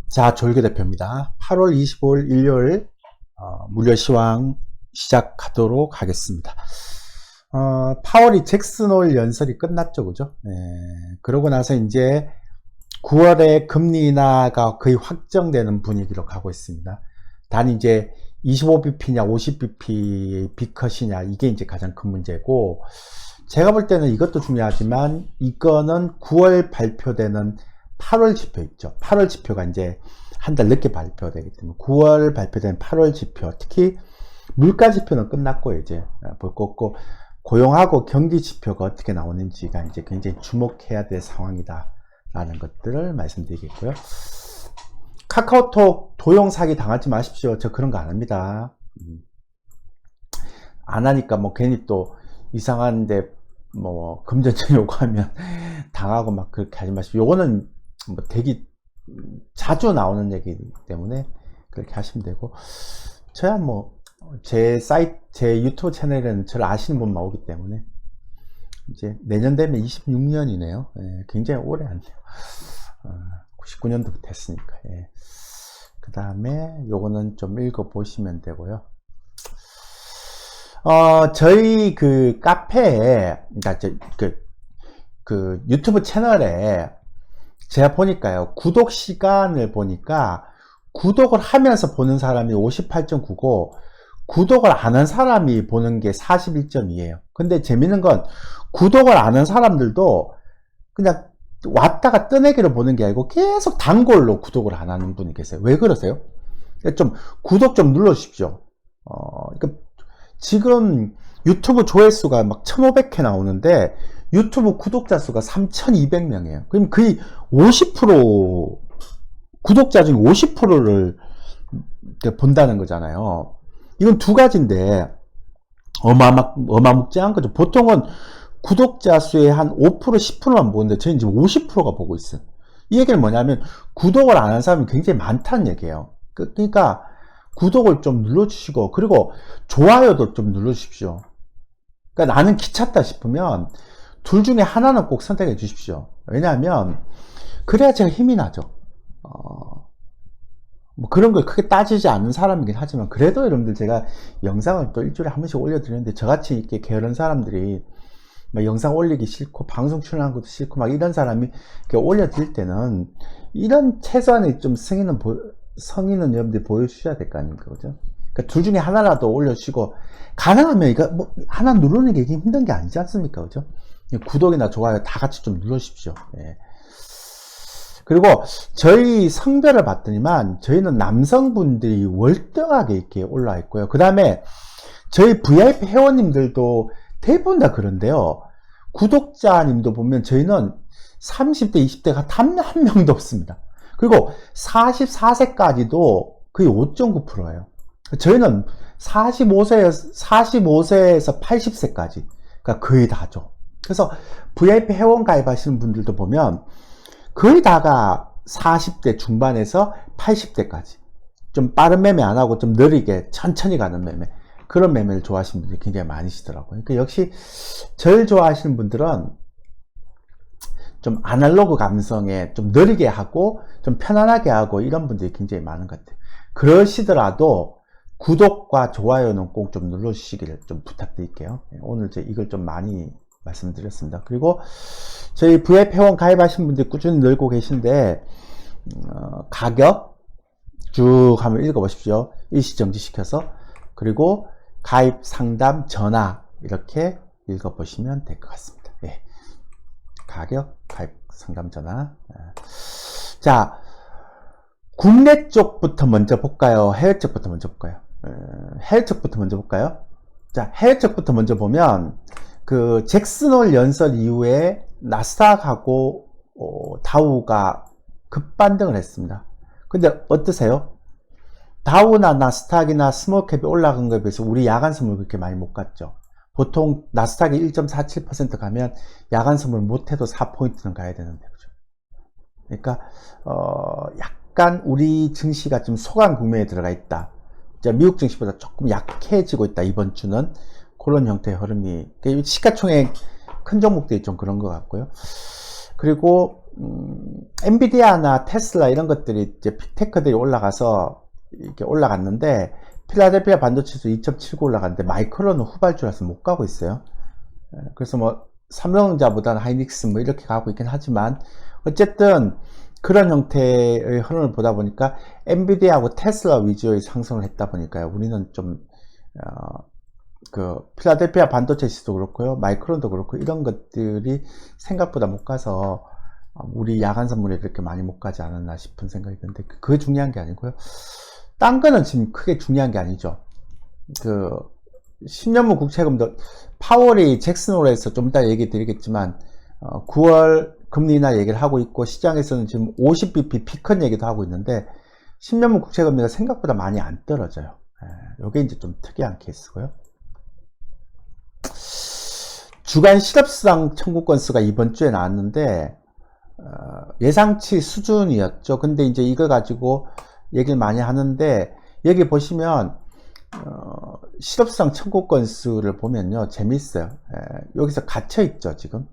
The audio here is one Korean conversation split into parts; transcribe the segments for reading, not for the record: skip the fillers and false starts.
자, 조일교 대표입니다. 8월 25일 일요일 무료 시황 시작하도록 하겠습니다. 파월이 잭슨홀 연설이 끝났죠, 그죠? 그러고 나서 이제 9월에 금리 인하가 거의 확정되는 분위기로 가고 있습니다. 단 이제 25bp냐 50bp 비컷이냐 이게 이제 가장 큰 문제고, 제가 볼 때는 이것도 중요하지만 이거는 9월 발표되는 8월 지표 있죠. 8월 지표가 이제 한 달 늦게 발표되기 때문에 9월 발표된 8월 지표, 특히 물가 지표는 끝났고 이제 볼 거 없고, 고용하고 경기 지표가 어떻게 나오는지가 이제 굉장히 주목해야 될 상황이다 라는 것들을 말씀드리겠고요. 카카오톡 도용 사기 당하지 마십시오. 저 그런 거 안 합니다. 안 하니까 뭐 괜히 또 이상한데 뭐 금전적 요구하면 당하고 막 그렇게 하지 마십시오. 요거는 뭐 되게 자주 나오는 얘기이기 때문에 그렇게 하시면 되고, 저야 뭐 제 사이트, 제 유튜브 채널에는 저를 아시는 분만 오기 때문에 이제 내년 되면 26년이네요. 굉장히 오래 안 돼요. 99년도부터 했으니까. 그 다음에 요거는 좀 읽어 보시면 되고요. 저희 그 카페에, 그러니까 그 유튜브 채널에 제가 보니까요, 구독 시간을 보니까 구독을 하면서 보는 사람이 58.9고 구독을 안 한 사람이 보는 게 41.2예요. 근데 재밌는 건 구독을 안 한 사람들도 그냥 왔다가 뜨내기로 보는 게 아니고 계속 단골로 구독을 안 하는 분이 계세요. 왜 그러세요? 좀 구독 좀 눌러주십시오. 그러니까 지금 유튜브 조회수가 막 1500회 나오는데 유튜브 구독자 수가 3200명이에요. 그럼 거의 50%, 구독자 중에 50%를 본다는 거잖아요. 이건 두 가지인데 어마무지한 거죠. 보통은 구독자 수의 한 5%, 10%만 보는데 저희는 지금 50%가 보고 있어요. 이 얘기는 뭐냐면 구독을 안 한 사람이 굉장히 많다는 얘기예요. 그러니까 구독을 좀 눌러주시고, 그리고 좋아요도 좀 눌러주십시오. 그러니까 나는 귀찮다 싶으면 둘 중에 하나는 꼭 선택해 주십시오. 왜냐하면 그래야 제가 힘이 나죠. 뭐 그런 걸 크게 따지지 않는 사람이긴 하지만, 그래도 여러분들 제가 영상을 또 일주일에 한 번씩 올려드리는데, 저같이 이렇게 게으른 사람들이 막 영상 올리기 싫고 방송 출연하는 것도 싫고 막 이런 사람이 이렇게 올려드릴 때는 이런 최소한의 좀 성의는 여러분들이 보여주셔야 될 거 아닙니까, 그죠? 그러니까 둘 중에 하나라도 올려주시고, 가능하면 이거 뭐 하나 누르는 게 힘든 게 아니지 않습니까, 그죠? 구독이나 좋아요 다 같이 좀 눌러주십시오. 그리고 저희 성별을 봤더니만 저희는 남성분들이 월등하게 이렇게 올라와 있고요. 그 다음에 저희 VIP 회원님들도 대부분 다 그런데요, 구독자님도 보면 저희는 30대 20대가 단 한 명도 없습니다. 그리고 44세까지도 거의 5.9%예요 저희는 45세에서 80세까지 그러니까 거의 다죠. 그래서 VIP 회원 가입하시는 분들도 보면 거의 다가 40대 중반에서 80대까지 좀 빠른 매매 안 하고 좀 느리게 천천히 가는 매매, 그런 매매를 좋아하시는 분들이 굉장히 많으시더라고요. 그러니까 역시 저를 좋아하시는 분들은 좀 아날로그 감성에 좀 느리게 하고 좀 편안하게 하고 이런 분들이 굉장히 많은 것 같아요. 그러시더라도 구독과 좋아요는 꼭 좀 눌러주시기를 좀 부탁드릴게요. 오늘 이걸 좀 많이 말씀드렸습니다. 그리고 저희 VIP 회원 가입하신 분들이 꾸준히 늘고 계신데, 가격 쭉 한번 읽어보십시오. 일시정지 시켜서. 그리고 가입 상담 전화 이렇게 읽어보시면 될 것 같습니다. 가격, 가입 상담 전화. 자, 국내 쪽부터 먼저 볼까요? 해외 쪽부터 먼저 볼까요? 해외 쪽부터 먼저 볼까요? 자, 해외 쪽부터 먼저 보면 그 잭슨홀 연설 이후에 나스닥하고 다우가 급반등을 했습니다. 근데 어떠세요? 다우나 나스닥이나 스몰캡이 올라간 거에 비해서 우리 야간 선물 그렇게 많이 못 갔죠. 보통 나스닥이 1.47% 가면 야간 선물 못해도 4포인트는 가야 되는데, 그죠? 그러니까 약간 우리 증시가 좀 소강 국면에 들어가 있다. 미국 증시보다 조금 약해지고 있다, 이번 주는. 그런 형태의 흐름이, 시가총액 큰 종목들이 좀 그런 것 같고요. 그리고 엔비디아나 테슬라 이런 것들이 이제 빅테크들이 올라가서 이렇게 올라갔는데, 필라델피아 반도체도 2.79 올라갔는데 마이크론은 후발주라서 못 가고 있어요. 그래서 뭐 삼성전자보다는 하이닉스 뭐 이렇게 가고 있긴 하지만, 어쨌든 그런 형태의 흐름을 보다 보니까 엔비디아하고 테슬라 위주의 상승을 했다 보니까요, 우리는 좀 그 필라델피아 반도체 시도 그렇고요, 마이크론도 그렇고, 이런 것들이 생각보다 못 가서 우리 야간 선물에 그렇게 많이 못 가지 않았나 싶은 생각이 드는데, 그게 중요한 게 아니고요. 딴 거는 지금 크게 중요한 게 아니죠. 그 10년물 국채금도 파월이 잭슨홀에서 좀 이따 얘기 드리겠지만 9월 금리 인하 얘기를 하고 있고, 시장에서는 지금 50bp 피큰 얘기도 하고 있는데 10년물 국채금리가 생각보다 많이 안 떨어져요. 이게 이제 좀 특이한 케이스고요. 주간 실업수당 청구 건수가 이번 주에 나왔는데 예상치 수준이었죠. 근데 이제 이거 가지고 얘기를 많이 하는데, 여기 보시면 실업수당 청구 건수를 보면요, 재밌어요. 여기서 갇혀 있죠 지금.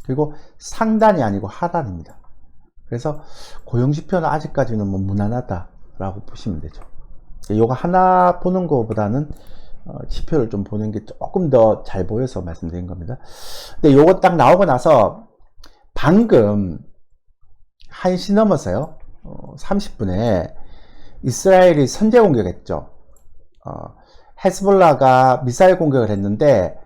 그리고 상단이 아니고 하단입니다. 그래서 고용지표는 아직까지는 뭐 무난하다 라고 보시면 되죠. 이거 하나 보는 것보다는 지표를 좀 보는 게 조금 더 잘 보여서 말씀드린 겁니다. 근데 요거 딱 나오고 나서 방금 1시 넘어서요, 30분에 이스라엘이 선제 공격했죠. 헤즈볼라가 미사일 공격을 했는데,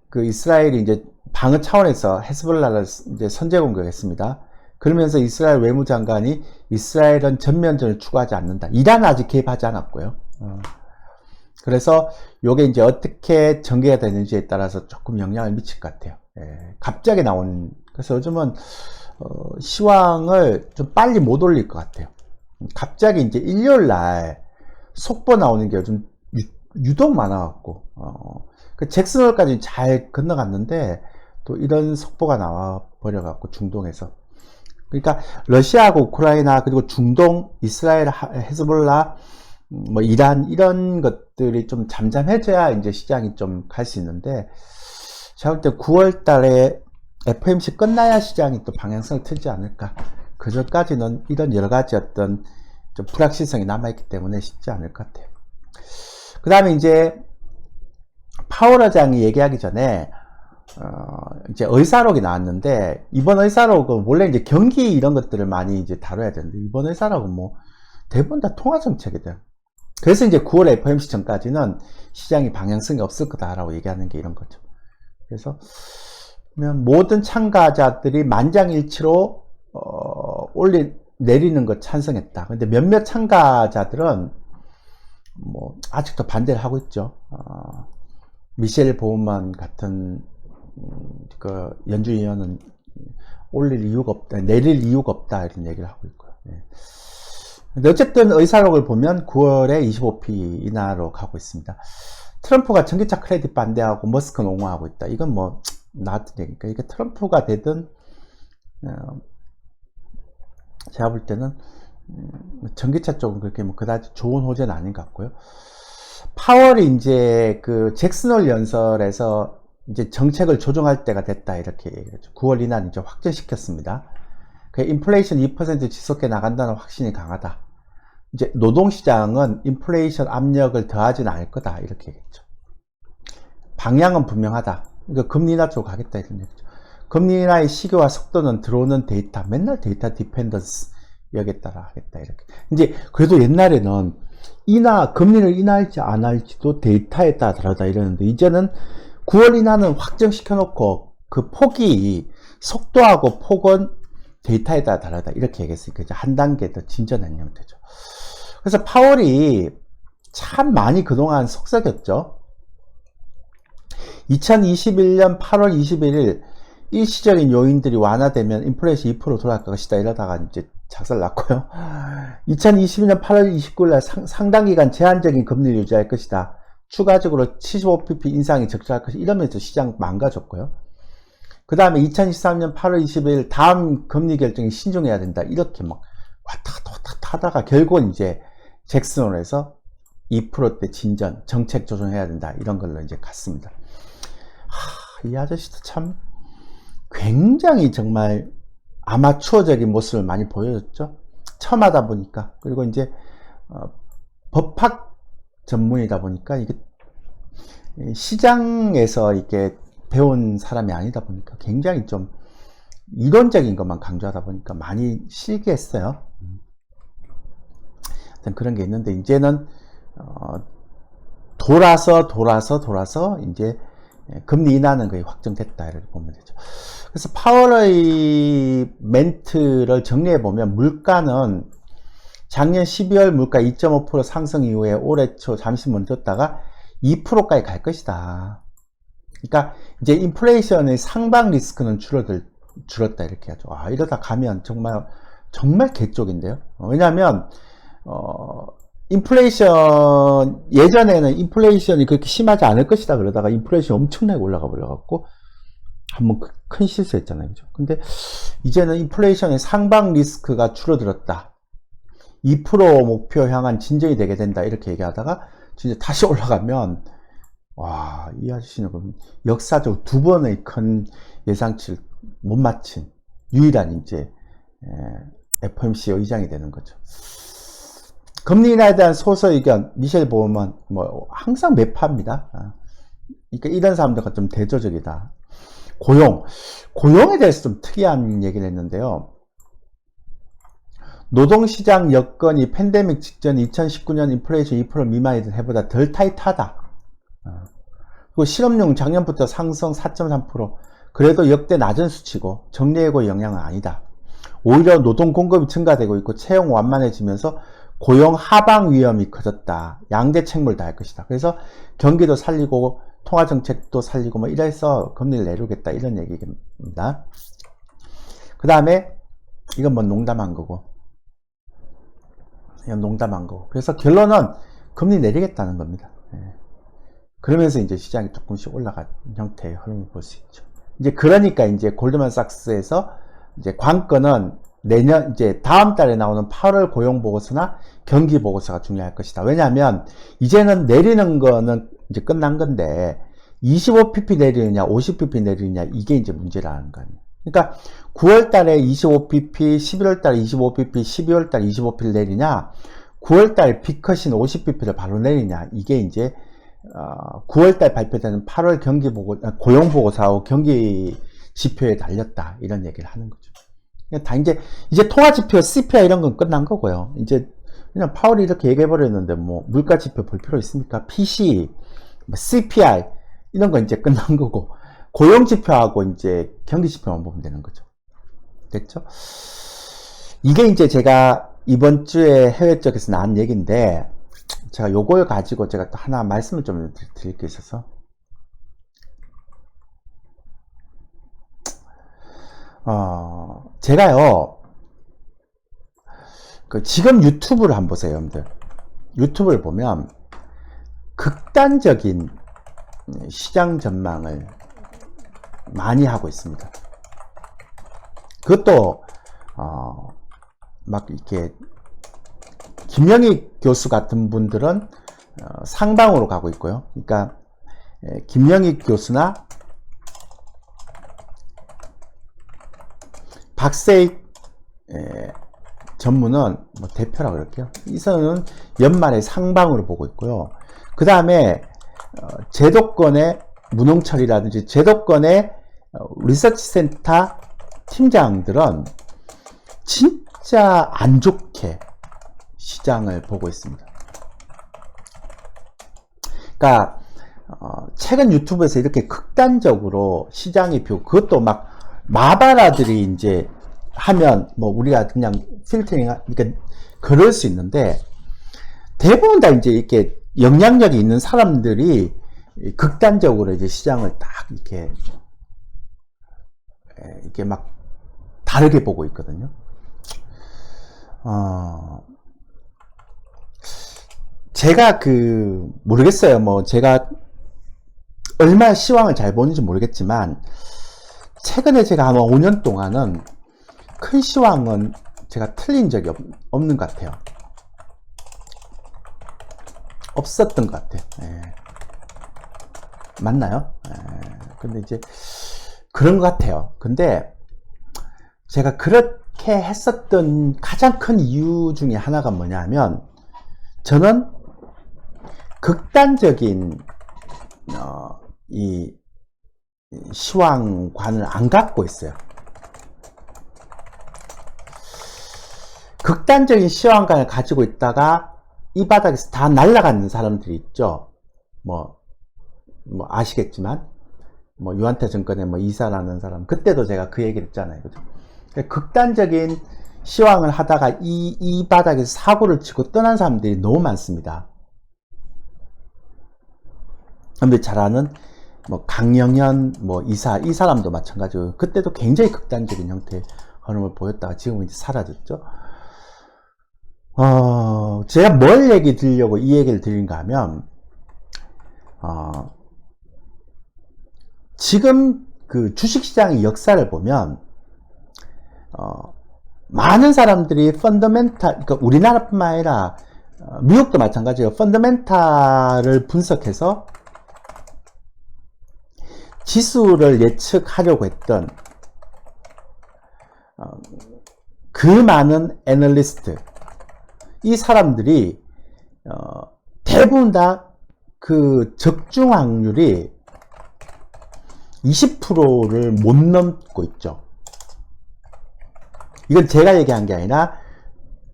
그 이스라엘이 이제 방어 차원에서 헤즈볼라를 이제 선제 공격했습니다. 그러면서 이스라엘 외무장관이 이스라엘은 전면전을 추구하지 않는다. 이란은 아직 개입하지 않았고요. 그래서 요게 이제 어떻게 전개가 되는지에 따라서 조금 영향을 미칠 것 같아요. 갑자기 나온, 그래서 요즘은 시황을 좀 빨리 못 올릴 것 같아요. 갑자기 이제 일요일 날 속보 나오는 게 요즘 유독 많아갖고, 그 잭슨홀까지 잘 건너갔는데 또 이런 속보가 나와 버려갖고, 중동에서. 그러니까 러시아하고 우크라이나, 그리고 중동, 이스라엘, 헤즈볼라, 뭐 이란, 이런 것들이 좀 잠잠해져야 이제 시장이 좀 갈 수 있는데, 제가 볼 때 9월 달에 FOMC 끝나야 시장이 또 방향성을 틀지 않을까. 그 전까지는 이런 여러 가지 어떤 좀 불확실성이 남아있기 때문에 쉽지 않을 것 같아요. 그 다음에 이제 파월 의장이 얘기하기 전에 이제 의사록이 나왔는데, 이번 의사록은 원래 이제 경기 이런 것들을 많이 이제 다뤄야 되는데, 이번 의사록은 뭐 대부분 다 통화 정책이돼요. 그래서 이제 9월 FOMC 전까지는 시장이 방향성이 없을 거다라고 얘기하는 게 이런 거죠. 그래서 모든 참가자들이 만장일치로 내리는 것 찬성했다. 근데 몇몇 참가자들은 뭐 아직도 반대를 하고 있죠. 미셸 보우만 같은 그 연준위원은 올릴 이유가 없다, 내릴 이유가 없다, 이런 얘기를 하고 있고요. 근데 어쨌든 의사록을 보면 9월에 25p 인하로 가고 있습니다. 트럼프가 전기차 크레딧 반대하고 머스크는 옹호하고 있다. 이건 뭐 나왔던 얘기니까, 이게 트럼프가 되든 제가 볼 때는 전기차 쪽은 그렇게 뭐 그다지 좋은 호재는 아닌 것 같고요. 파월이 이제 그 잭슨홀 연설에서 이제 정책을 조정할 때가 됐다, 이렇게 얘기했죠. 9월 인하는 이제 확정시켰습니다. 그 인플레이션 2% 지속해 나간다는 확신이 강하다. 이제 노동시장은 인플레이션 압력을 더하지는 않을 거다, 이렇게 얘기했죠. 방향은 분명하다. 그러니까 금리 인하 쪽으로 가겠다, 이런 얘기죠. 금리 인하의 시기와 속도는 들어오는 데이터, 맨날 데이터 디펜던스 여기에 따라 하겠다, 이렇게. 이제 그래도 옛날에는 금리를 인하할지 안 할지도 데이터에 따라 다르다 이러는데, 이제는 9월 인하는 확정시켜 놓고 그 폭이, 속도하고 폭은 데이터에 따라 다르다, 이렇게 얘기했으니까 이제 한 단계 더 진전한 형태죠. 그래서 파월이 참 많이 그동안 속삭였죠. 2021년 8월 21일 일시적인 요인들이 완화되면 인플레이션 2% 돌아갈 것이다, 이러다가 이제 작살 났고요. 2022년 8월 29일 날 상당 기간 제한적인 금리를 유지할 것이다. 추가적으로 75pp 인상이 적절할 것이다, 이러면서 시장 망가졌고요. 그 다음에 2023년 8월 20일 다음 금리 결정이 신중해야 된다, 이렇게 막 왔다 갔다 하다가 결국은 이제 잭슨홀에서 2%대 진전, 정책 조정해야 된다, 이런 걸로 이제 갔습니다. 이 아저씨도 참 굉장히 정말 아마추어적인 모습을 많이 보여줬죠. 처음 하다 보니까. 그리고 이제 법학 전문이다 보니까 이게 시장에서 이렇게 배운 사람이 아니다 보니까 굉장히 좀 이론적인 것만 강조하다 보니까 많이 실기했어요. 그런 게 있는데 이제는 돌아서 이제 금리 인하는 거의 확정됐다 이렇게 보면 되죠. 그래서 파월의 멘트를 정리해 보면 물가는 작년 12월 물가 2.5% 상승 이후에 올해 초 잠시 멈췄다가 2%까지 갈 것이다. 그러니까 이제 인플레이션의 상방 리스크는 줄었다 이렇게 하죠. 이러다 가면 정말 개쪽인데요. 왜냐하면 인플레이션 예전에는 인플레이션이 그렇게 심하지 않을 것이다 그러다가 인플레이션이 엄청나게 올라가 버려갖고 한번 큰 실수했잖아요. 그죠? 근데 이제는 인플레이션의 상방 리스크가 줄어들었다. 2% 목표 향한 진정이 되게 된다 이렇게 얘기하다가 진짜 다시 올라가면 이 아저씨는 그럼 역사적으로 두 번의 큰 예상치를 못 맞힌 유일한 이제 FOMC 의장이 되는 거죠. 금리 인하에 대한 소수 의견 미셸 보면 뭐 항상 매파입니다. 그러니까 이런 사람들과 좀 대조적이다. 고용에 대해서 좀 특이한 얘기를 했는데요. 노동시장 여건이 팬데믹 직전 2019년 인플레이션 2% 미만이던 해보다 덜 타이트하다. 그리고 실업률 작년부터 상승 4.3%. 그래도 역대 낮은 수치고 정리해고 영향은 아니다. 오히려 노동 공급이 증가되고 있고 채용 완만해지면서 고용 하방 위험이 커졌다. 양대 책무를 다할 것이다. 그래서 경기도 살리고 통화정책도 살리고 뭐 이래서 금리를 내리겠다 이런 얘기입니다. 그 다음에 이건 뭐 농담한 거고 그래서 결론은 금리 내리겠다는 겁니다. 그러면서 이제 시장이 조금씩 올라간 형태의 흐름을 볼 수 있죠. 이제 그러니까 이제 골드만삭스에서 이제 관건은 내년 이제 다음 달에 나오는 8월 고용 보고서나 경기 보고서가 중요할 것이다. 왜냐하면 이제는 내리는 거는 이제 끝난 건데 25pp 내리느냐 50pp 내리느냐 이게 이제 문제라는 거 아니에요. 그러니까 9월 달에 25pp, 11월 달에 25pp, 12월 달에 25pp를 내리냐 9월 달 피컷인 50pp를 바로 내리냐 이게 이제 9월 달 발표되는 8월 고용 보고서하고 경기 지표에 달렸다 이런 얘기를 하는 거죠. 다 이제 통화 지표 CPI 이런 건 끝난 거고요. 이제 그냥 파월이 이렇게 얘기해 버렸는데 뭐 물가 지표 볼 필요 있습니까? PC, CPI 이런 건 이제 끝난 거고 고용 지표하고 이제 경기 지표만 보면 되는 거죠. 됐죠? 이게 이제 제가 이번 주에 해외 쪽에서 나온 얘기인데 제가 요걸 가지고 제가 또 하나 말씀을 좀 드릴 게 있어서 제가요 지금 유튜브를 한번 보세요 여러분들. 유튜브를 보면 극단적인 시장 전망을 많이 하고 있습니다. 그것도 막 이렇게 김영희 교수 같은 분들은 상방으로 가고 있고요. 그러니까 김영희 교수나 박세익 전문은 뭐 대표라고 그럴게요. 이 선은 연말에 상방으로 보고 있고요. 그 다음에 제도권의 문홍철이라든지 제도권의 리서치 센터 팀장들은 진짜 안 좋게 시장을 보고 있습니다. 그러니까 최근 유튜브에서 이렇게 극단적으로 시장이 그것도 막 마바라들이 이제 하면 뭐 우리가 그냥 필터링 그러니까 그럴 수 있는데 대부분 다 이제 이렇게 영향력이 있는 사람들이 극단적으로 이제 시장을 딱 이렇게 막 다르게 보고 있거든요. 제가 모르겠어요. 뭐 제가 얼마나 시황을 잘 보는지 모르겠지만 최근에 제가 아마 5년 동안은 큰 시황은 제가 틀린 적이 없는 것 같아요. 없었던 것 같아요. 맞나요? 근데 이제 그런 것 같아요. 근데 제가 그렇게 했었던 가장 큰 이유 중에 하나가 뭐냐면, 저는 극단적인 이 시황관을 안 갖고 있어요. 극단적인 시황관을 가지고 있다가 이 바닥에서 다 날아가는 사람들이 있죠. 뭐 아시겠지만, 유한태 증권에 이사라는 사람, 그때도 제가 그 얘기를 했잖아요. 그죠? 극단적인 시황을 하다가 이 바닥에서 사고를 치고 떠난 사람들이 너무 많습니다. 근데 잘 아는 강영현 이사, 이 사람도 마찬가지고, 그때도 굉장히 극단적인 형태의 흐름을 보였다가 지금은 이제 사라졌죠. 제가 뭘 얘기 드리려고 이 얘기를 드린가 하면, 지금 그 주식시장의 역사를 보면, 많은 사람들이 펀더멘탈, 그러니까 우리나라뿐만 아니라 미국도 마찬가지예요. 펀더멘탈을 분석해서 지수를 예측하려고 했던 그 많은 애널리스트, 이 사람들이 대부분 다 그 적중 확률이 20%를 못 넘고 있죠. 이건 제가 얘기한 게 아니라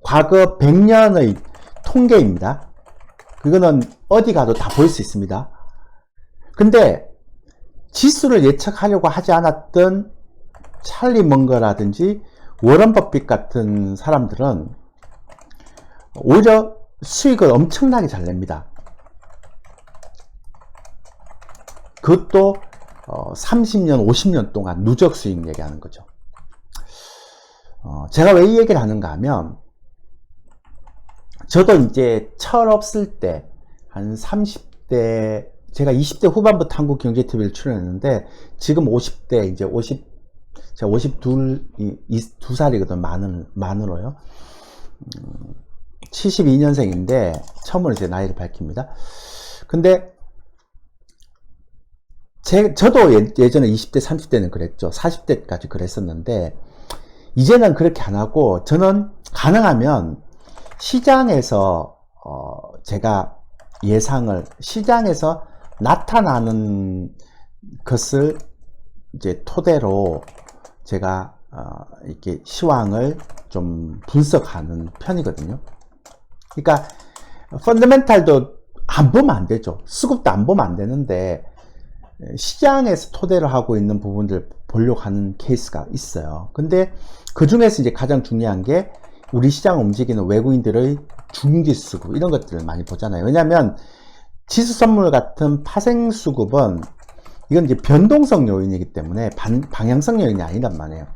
과거 100년의 통계입니다. 그거는 어디 가도 다 볼 수 있습니다. 근데 지수를 예측하려고 하지 않았던 찰리 먼거라든지 워런 버핏 같은 사람들은 오히려 수익을 엄청나게 잘 냅니다. 그것도 30년, 50년 동안 누적 수익 얘기하는 거죠. 제가 왜 이 얘기를 하는가 하면, 저도 이제 철없을 때, 한 30대, 제가 20대 후반부터 한국경제TV를 출연했는데, 지금 50대, 이제 제가 52살이거든, 만으로요. 72년생인데, 처음으로 제 나이를 밝힙니다. 근데, 저도 예전에 20대, 30대는 그랬죠. 40대까지 그랬었는데, 이제는 그렇게 안 하고, 저는 가능하면 시장에서, 제가 시장에서 나타나는 것을 이제 토대로 제가, 이렇게 시황을 좀 분석하는 편이거든요. 그러니까, 펀더멘탈도 안 보면 안 되죠. 수급도 안 보면 안 되는데, 시장에서 토대로 하고 있는 부분들 보려고 하는 케이스가 있어요. 근데 그 중에서 이제 가장 중요한 게 우리 시장을 움직이는 외국인들의 중기수급, 이런 것들을 많이 보잖아요. 왜냐하면 지수 선물 같은 파생 수급은 이건 이제 변동성 요인이기 때문에 방향성 요인이 아니란 말이에요.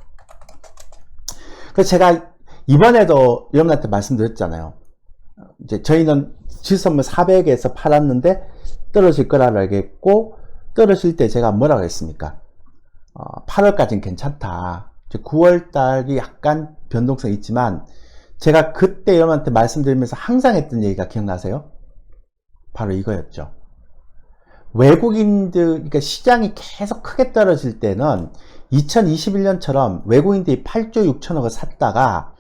그래서 제가 이번에도 여러분한테 말씀드렸잖아요. 이제 저희는 지수 선물 400에서 팔았는데 떨어질 거라고 알겠고, 떨어질 때 제가 뭐라고 했습니까? 8월까지는 괜찮다. 9월 달이 약간 변동성이 있지만, 제가 그때 여러분한테 말씀드리면서 항상 했던 얘기가 기억나세요? 바로 이거였죠. 외국인들, 그러니까 시장이 계속 크게 떨어질 때는 2021년처럼 외국인들이 8조 6천억을 샀다가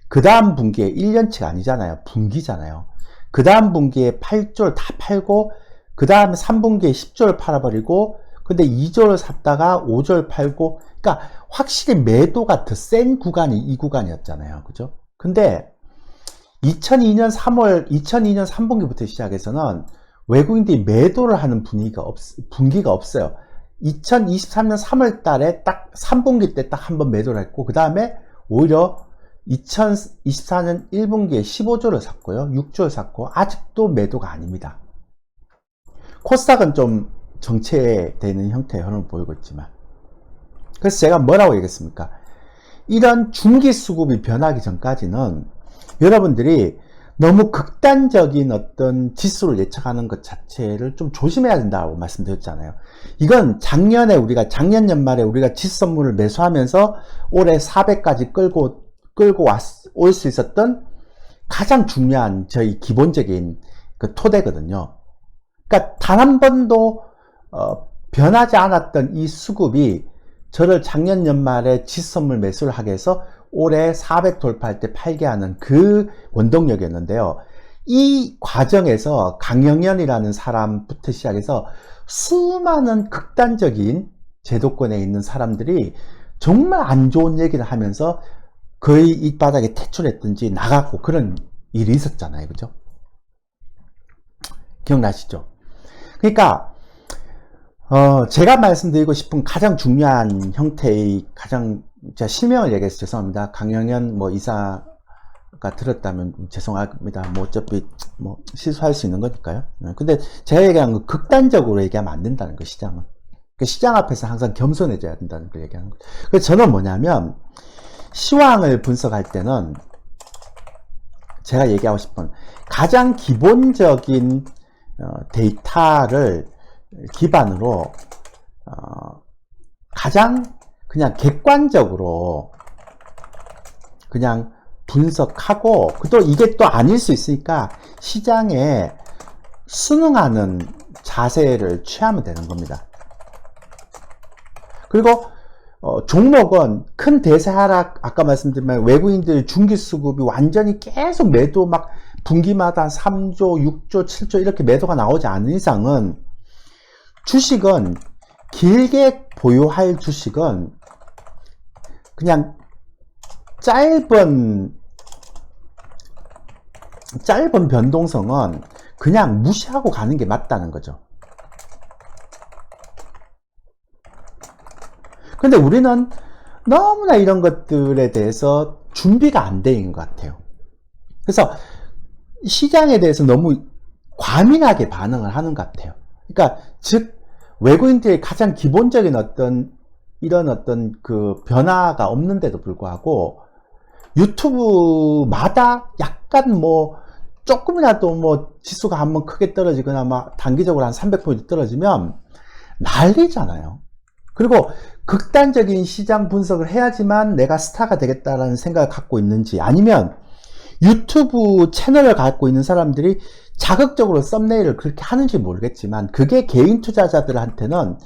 그 다음 분기에 1년치가 아니잖아요. 분기잖아요. 그 다음 분기에 8조를 다 팔고 그 다음에 3분기에 10조를 팔아버리고, 근데 2조를 샀다가 5조를 팔고, 그러니까 확실히 매도가 더 센 구간이 이 구간이었잖아요. 그죠? 근데 2002년 3분기부터 시작해서는 외국인들이 매도를 하는 분기가 없어요. 2023년 3월 달에 딱 3분기 때 딱 한번 매도를 했고, 그 다음에 오히려 2024년 1분기에 15조를 샀고요. 6조를 샀고, 아직도 매도가 아닙니다. 코스닥은 좀 정체되는 형태의 흐름을 보이고 있지만, 그래서 제가 뭐라고 얘기했습니까? 이런 중기수급이 변하기 전까지는 여러분들이 너무 극단적인 어떤 지수를 예측하는 것 자체를 좀 조심해야 된다고 말씀드렸잖아요. 이건 작년 연말에 우리가 지수 선물을 매수하면서 올해 400까지 끌고 올 수 있었던 가장 중요한 저희 기본적인 그 토대거든요. 그러니까 단 한 번도 변하지 않았던 이 수급이 저를 작년 연말에 지선물 매수를 하게 해서 올해 400 돌파할 때 팔게 하는 그 원동력이었는데요. 이 과정에서 강영현이라는 사람부터 시작해서 수많은 극단적인 제도권에 있는 사람들이 정말 안 좋은 얘기를 하면서 거의 이 바닥에 퇴출했든지 나갔고 그런 일이 있었잖아요. 그죠? 기억나시죠? 그러니까 제가 말씀드리고 싶은 가장 중요한 형태의 제가 실명을 얘기해서 죄송합니다. 강영현 이사가 들었다면 죄송합니다. 어차피 실수할 수 있는 거니까요. 근데 제가 얘기한 건 극단적으로 얘기하면 안 된다는 거, 시장은. 시장 앞에서 항상 겸손해져야 된다는 걸 얘기하는 거예요. 그래서 저는 뭐냐면, 시황을 분석할 때는 제가 얘기하고 싶은 가장 기본적인 데이터를 기반으로 가장 그냥 객관적으로 그냥 분석하고, 또 이게 또 아닐 수 있으니까 시장에 순응하는 자세를 취하면 되는 겁니다. 그리고 종목은 큰 대세 하락, 아까 말씀드린 외국인들 중기수급이 완전히 계속 매도 막 분기마다 3조, 6조, 7조 이렇게 매도가 나오지 않는 이상은 주식은 길게 보유할 주식은 그냥 짧은 변동성은 그냥 무시하고 가는 게 맞다는 거죠. 근데 우리는 너무나 이런 것들에 대해서 준비가 안 돼 있는 것 같아요. 그래서 시장에 대해서 너무 과민하게 반응을 하는 것 같아요. 그러니까 즉 외국인들의 가장 기본적인 이런 그 변화가 없는데도 불구하고 유튜브마다 약간 조금이라도 지수가 한번 크게 떨어지거나 단기적으로 한 300포인트 떨어지면 난리잖아요. 그리고 극단적인 시장 분석을 해야지만 내가 스타가 되겠다라는 생각을 갖고 있는지, 아니면 유튜브 채널을 갖고 있는 사람들이 자극적으로 썸네일을 그렇게 하는지 모르겠지만 그게 개인 투자자들한테는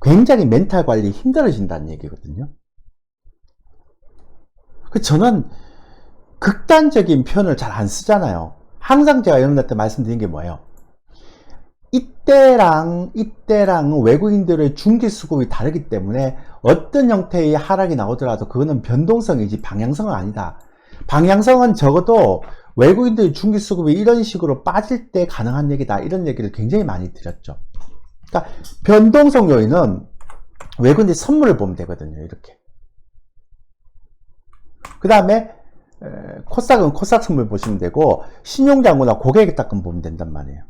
굉장히 멘탈 관리 힘들어진다는 얘기거든요. 저는 극단적인 표현을 잘 안 쓰잖아요. 항상 제가 여러분들한테 말씀드린 게 뭐예요? 이때랑 외국인들의 중기수급이 다르기 때문에 어떤 형태의 하락이 나오더라도 그거는 변동성이지 방향성은 아니다. 방향성은 적어도 외국인들의 중기수급이 이런 식으로 빠질 때 가능한 얘기다. 이런 얘기를 굉장히 많이 드렸죠. 그러니까 변동성 요인은 외국인들의 선물을 보면 되거든요. 이렇게. 그 다음에 코스닥은 코스닥 선물 보시면 되고, 신용장구나 고객의 딱금 보면 된단 말이에요.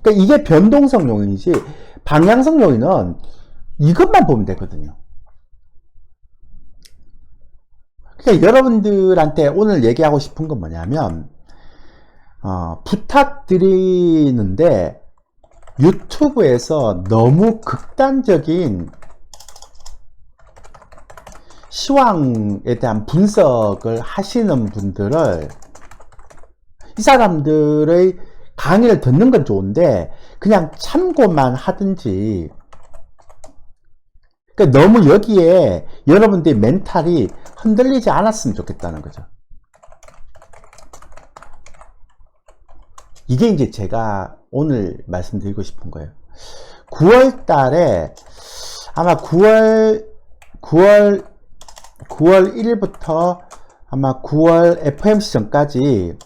그러니까 이게 변동성 요인이지 방향성 요인은 이것만 보면 되거든요. 그러니까 여러분들한테 오늘 얘기하고 싶은 건 뭐냐면 부탁드리는데 유튜브에서 너무 극단적인 시황에 대한 분석을 하시는 분들을, 이 사람들의 강의를 듣는 건 좋은데 그냥 참고만 하든지, 그러니까 너무 여기에 여러분들의 멘탈이 흔들리지 않았으면 좋겠다는 거죠. 이게 이제 제가 오늘 말씀드리고 싶은 거예요. 9월 달에 아마 9월 1일부터 아마 9월 FOMC 전까지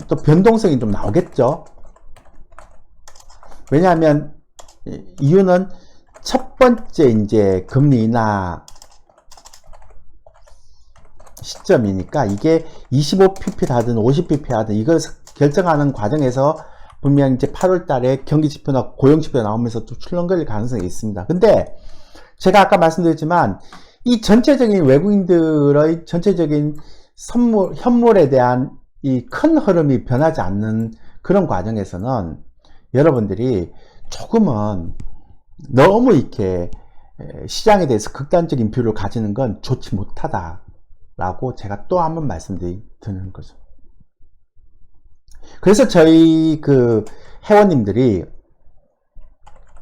또 변동성이 좀 나오겠죠. 왜냐하면 이유는 첫 번째 이제 금리 인하 시점이니까 이게 25pp 하든 50pp 하든 이걸 결정하는 과정에서 분명 이제 8월 달에 경기 지표나 고용 지표가 나오면서 또 출렁거릴 가능성이 있습니다. 근데 제가 아까 말씀드렸지만 이 전체적인 외국인들의 전체적인 현물에 대한 이 큰 흐름이 변하지 않는 그런 과정에서는 여러분들이 조금은 너무 이렇게 시장에 대해서 극단적인 뷰를 가지는 건 좋지 못하다라고 제가 또 한번 말씀드리는 거죠. 그래서 저희 그 회원님들이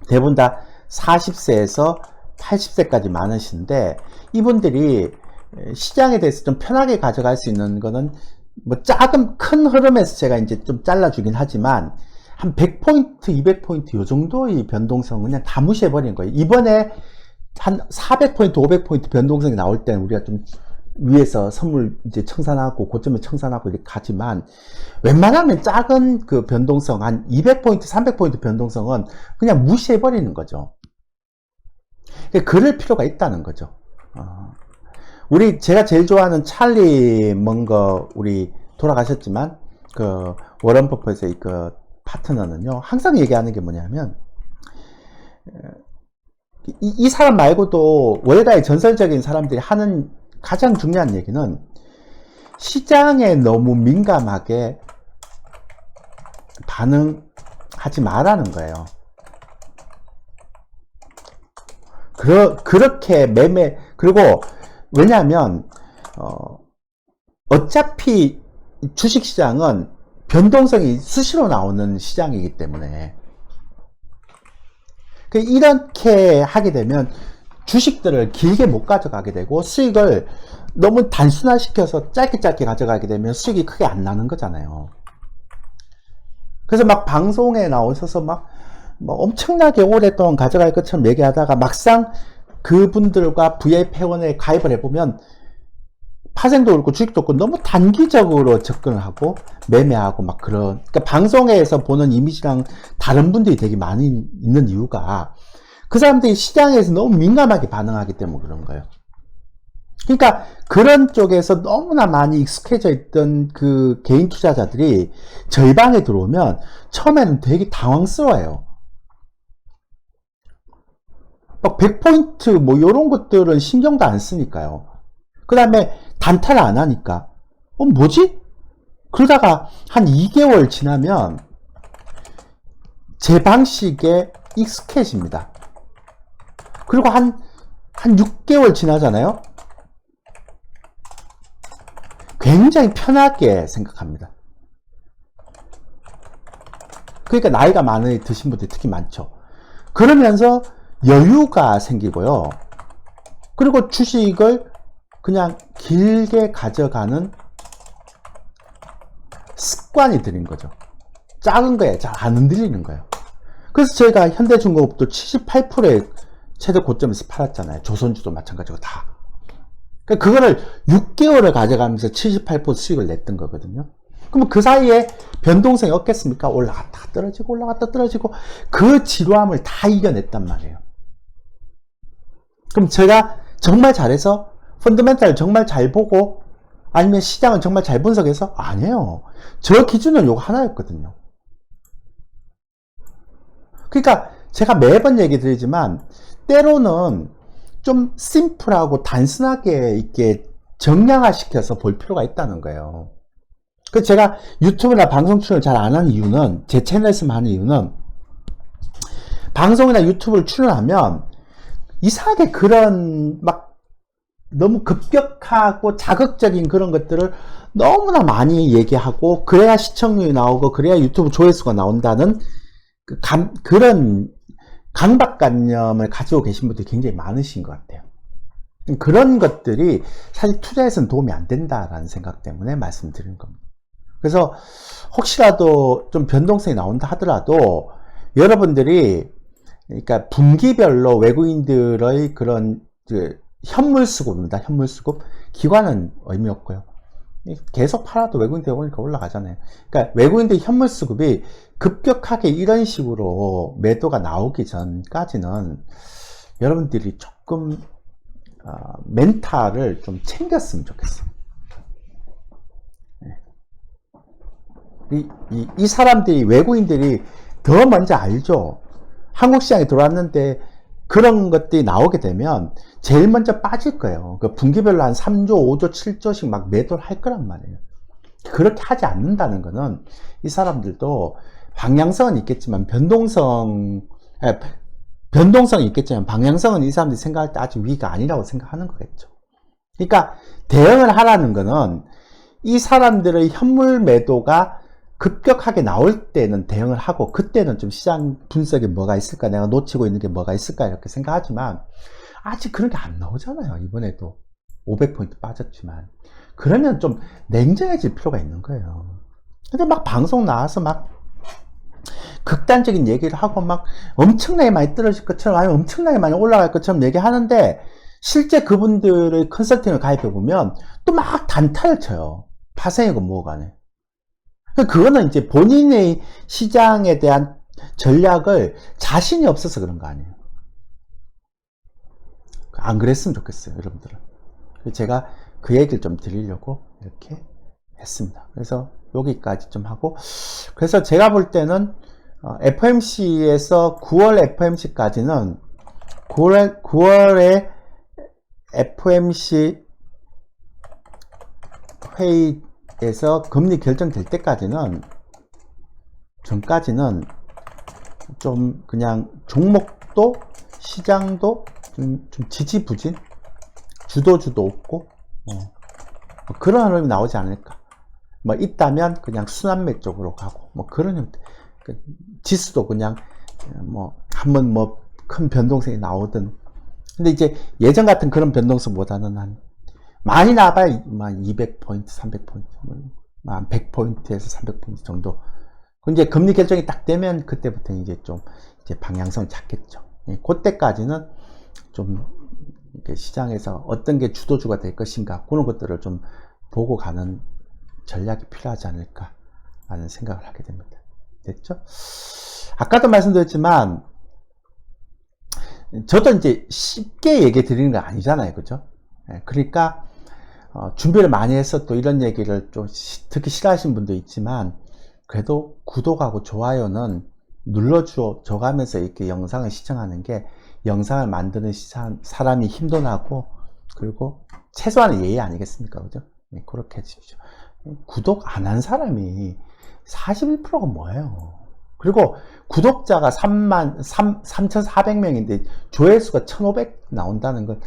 대부분 다 40세에서 80세까지 많으신데, 이분들이 시장에 대해서 좀 편하게 가져갈 수 있는 거는 뭐 큰 흐름에서 제가 이제 좀 잘라주긴 하지만 한 100포인트, 200포인트 요 정도의 변동성은 그냥 다 무시해버리는 거예요. 이번에 한 400포인트, 500포인트 변동성이 나올 때는 우리가 좀 위에서 선물 이제 청산하고 고점에 청산하고 이렇게 가지만, 웬만하면 작은 그 변동성 한 200포인트, 300포인트 변동성은 그냥 무시해버리는 거죠. 그럴 필요가 있다는 거죠. 제가 제일 좋아하는 찰리 먼거, 우리 돌아가셨지만 그 워런 버핏의 그 파트너는요, 항상 얘기하는 게 뭐냐면, 이 사람 말고도 월가의 전설적인 사람들이 하는 가장 중요한 얘기는 시장에 너무 민감하게 반응하지 말라는 거예요. 그렇게 그리고 왜냐하면 어차피 주식시장은 변동성이 수시로 나오는 시장이기 때문에, 이렇게 하게 되면 주식들을 길게 못 가져가게 되고, 수익을 너무 단순화시켜서 짧게 가져가게 되면 수익이 크게 안 나는 거잖아요. 그래서 막 방송에 나오셔서 막 엄청나게 오랫동안 가져갈 것처럼 얘기하다가 막상 그분들과 VIP 회원에 가입을 해보면 파생도 그렇고 주식도 그렇고 너무 단기적으로 접근을 하고 매매하고 막 그러니까 방송에서 보는 이미지랑 다른 분들이 되게 많이 있는 이유가 그 사람들이 시장에서 너무 민감하게 반응하기 때문에 그런 거예요. 그러니까 그런 쪽에서 너무나 많이 익숙해져 있던 그 개인 투자자들이 저희 방에 들어오면 처음에는 되게 당황스러워요. 막 100포인트 뭐 이런 것들은 신경도 안 쓰니까요. 그 다음에 단타를 안 하니까 뭐지? 그러다가 한 2개월 지나면 제 방식에 익숙해집니다. 그리고 한 6개월 지나잖아요. 굉장히 편하게 생각합니다. 그러니까 나이가 많이 드신 분들이 특히 많죠. 그러면서 여유가 생기고요. 그리고 주식을 그냥 길게 가져가는 습관이 들인 거죠. 작은 거에 잘 안 흔들리는 거예요. 그래서 저희가 현대중공업도 78%의 최대 고점에서 팔았잖아요. 조선주도 마찬가지고 다. 그러니까 그거를 6개월을 가져가면서 78% 수익을 냈던 거거든요. 그럼 그 사이에 변동성이 없겠습니까? 올라갔다가 떨어지고 올라갔다 떨어지고 그 지루함을 다 이겨냈단 말이에요. 그럼 제가 정말 잘해서 펀더멘탈을 정말 잘 보고 아니면 시장을 정말 잘 분석해서? 아니에요. 저 기준은 요거 하나였거든요. 그러니까 제가 매번 얘기 드리지만 때로는 좀 심플하고 단순하게 이렇게 정량화시켜서 볼 필요가 있다는 거예요. 그래서 제가 유튜브나 방송 출연을 잘 안 하는 이유는, 제 채널에서만 하는 이유는, 방송이나 유튜브를 출연하면 이상하게 그런 막 너무 급격하고 자극적인 그런 것들을 너무나 많이 얘기하고 그래야 시청률이 나오고 그래야 유튜브 조회수가 나온다는 그런 강박관념을 가지고 계신 분들이 굉장히 많으신 것 같아요. 그런 것들이 사실 투자에서는 도움이 안 된다라는 생각 때문에 말씀드리는 겁니다. 그래서 혹시라도 좀 변동성이 나온다 하더라도 여러분들이 그러니까 분기별로 외국인들의 그런 현물수급입니다. 현물수급. 기관은 의미 없고요. 계속 팔아도 외국인들 오니까 올라가잖아요. 그러니까 외국인들 현물수급이 급격하게 이런 식으로 매도가 나오기 전까지는 여러분들이 조금 멘탈을 좀 챙겼으면 좋겠어요. 이 사람들이, 외국인들이 더 먼저 알죠. 한국 시장에 들어왔는데 그런 것들이 나오게 되면 제일 먼저 빠질 거예요. 그 분기별로 한 3조, 5조, 7조씩 막 매도를 할 거란 말이에요. 그렇게 하지 않는다는 거는 이 사람들도 방향성은 있겠지만 변동성이 있겠지만 방향성은 이 사람들이 생각할 때 아직 위가 아니라고 생각하는 거겠죠. 그러니까 대응을 하라는 거는 이 사람들의 현물 매도가 급격하게 나올 때는 대응을 하고, 그때는 좀 시장 분석에 뭐가 있을까, 내가 놓치고 있는 게 뭐가 있을까 이렇게 생각하지만 아직 그런 게 안 나오잖아요. 이번에도 500포인트 빠졌지만. 그러면 좀 냉정해질 필요가 있는 거예요. 근데 막 방송 나와서 막 극단적인 얘기를 하고 막 엄청나게 많이 떨어질 것처럼, 아니면 엄청나게 많이 올라갈 것처럼 얘기하는데, 실제 그분들의 컨설팅을 가입해 보면 또 막 단타를 쳐요. 파생이고 뭐고 간에. 그거는 이제 본인의 시장에 대한 전략을 자신이 없어서 그런 거 아니에요. 안 그랬으면 좋겠어요, 여러분들은. 제가 그 얘기를 좀 드리려고 이렇게 했습니다. 그래서 여기까지 좀 하고, 그래서 제가 볼 때는 FMC에서 9월 FMC까지는 9월에 FMC 회의에서 금리 결정될 때까지는, 전까지는 좀 그냥 종목도 시장도 좀 지지부진, 주도주도 없고 뭐 그런 흐름이 나오지 않을까. 뭐 있다면 그냥 순환매 쪽으로 가고 뭐 그런 지수도 그냥 뭐 한번 뭐 큰 변동성이 나오든. 근데 이제 예전 같은 그런 변동성보다는 한 많이 나봐야 200포인트, 300포인트, 한 100포인트에서 300포인트 정도. 이제 금리 결정이 딱 되면 그때부터 이제 좀 이제 방향성을 잡겠죠. 그때까지는 좀 시장에서 어떤 게 주도주가 될 것인가, 그런 것들을 좀 보고 가는 전략이 필요하지 않을까 라는 생각을 하게 됩니다. 됐죠? 아까도 말씀드렸지만 저도 이제 쉽게 얘기 드리는 거 아니잖아요. 그죠? 그러니까 준비를 많이 해서 또 이런 얘기를 좀 듣기 싫어하시는 분도 있지만, 그래도 구독하고 좋아요는 눌러줘 가면서 이렇게 영상을 시청하는 게 영상을 만드는 사람이 힘도 나고, 그리고 최소한의 예의 아니겠습니까? 그죠? 그렇게 해주십시오. 구독 안 한 사람이 41%가 뭐예요? 그리고 구독자가 3,400명인데 조회수가 1,500 나온다는 건,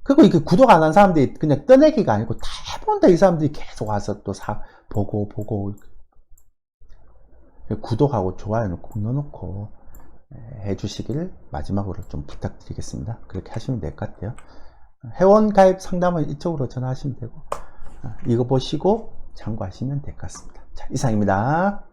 그리고 이게 구독 안 한 사람들이 그냥 떠내기가 아니고 대부분 다 이 사람들이 계속 와서 또 보고 구독하고 좋아요는 꼭 넣어놓고 해주시길 마지막으로 좀 부탁드리겠습니다. 그렇게 하시면 될 것 같아요. 회원 가입 상담은 이쪽으로 전화하시면 되고, 이거 보시고 참고하시면 될 것 같습니다. 자, 이상입니다.